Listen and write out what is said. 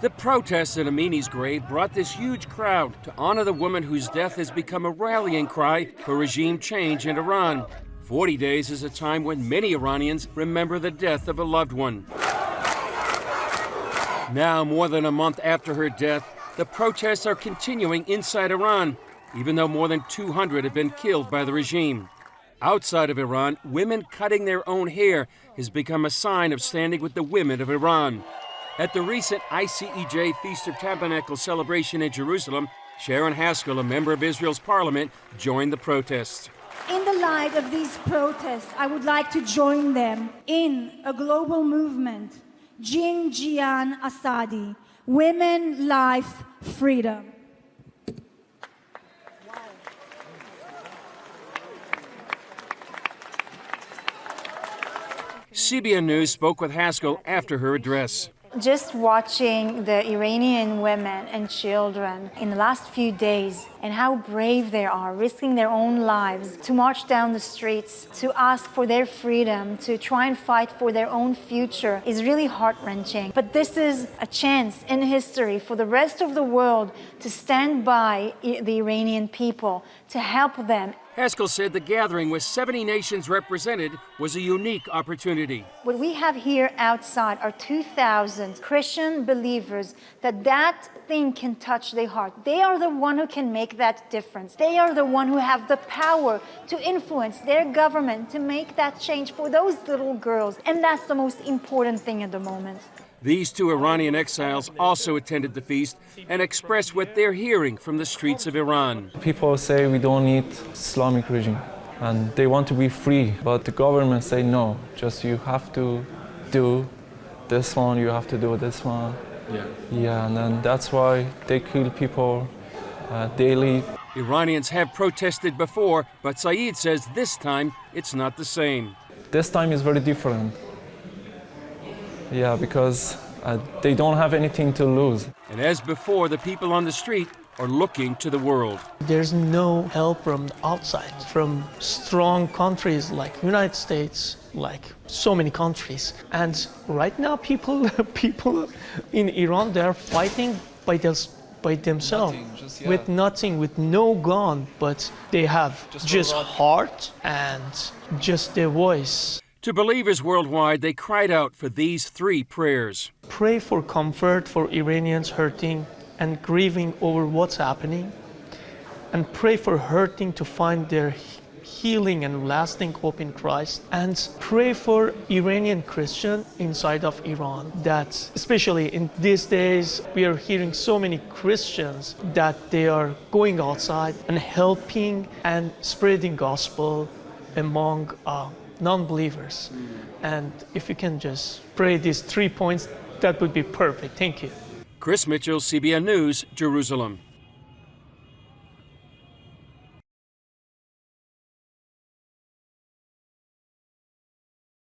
The protests at Amini's grave brought this huge crowd to honor the woman whose death has become a rallying cry for regime change in Iran. 40 days is a time when many Iranians remember the death of a loved one. Now, more than a month after her death, the protests are continuing inside Iran, even though more than 200 have been killed by the regime. Outside of Iran, women cutting their own hair has become a sign of standing with the women of Iran. At the recent ICEJ Feast of Tabernacles celebration in Jerusalem, Sharon Haskell, a member of Israel's parliament, joined the protests. In the light of these protests, I would like to join them in a global movement, Jin Jian Asadi, Women, Life, Freedom. CBN News spoke with Haskell after her address. Just watching the Iranian women and children in the last few days and how brave they are, risking their own lives to march down the streets, to ask for their freedom, to try and fight for their own future is really heart-wrenching. But this is a chance in history for the rest of the world to stand by the Iranian people, to help them. Haskell said the gathering with 70 nations represented was a unique opportunity. What we have here outside are 2,000 Christian believers that thing can touch their heart. They are the one who can make that difference. They are the one who have the power to influence their government to make that change for those little girls. And that's the most important thing at the moment. These two Iranian exiles also attended the feast and expressed what they're hearing from the streets of Iran. People say we don't need Islamic regime and they want to be free, but the government say no, just you have to do this one, you have to do this one. Yeah, and then that's why they kill people daily. Iranians have protested before, but Saeed says this time it's not the same. This time is very different. Yeah, because they don't have anything to lose. And as before, the people on the street are looking to the world. There's no help from outside, from strong countries like United States, like so many countries. And right now, people in Iran, they're fighting by themselves, with nothing, with no gun, but they have just heart and just their voice. To believers worldwide, they cried out for these three prayers. Pray for comfort for Iranians hurting and grieving over what's happening, and pray for hurting to find their healing and lasting hope in Christ, and pray for Iranian Christians inside of Iran, that especially in these days we are hearing so many Christians that they are going outside and helping and spreading gospel among non-believers. And if you can just pray these 3 points, that would be perfect. Thank you. Chris Mitchell, CBN News, Jerusalem.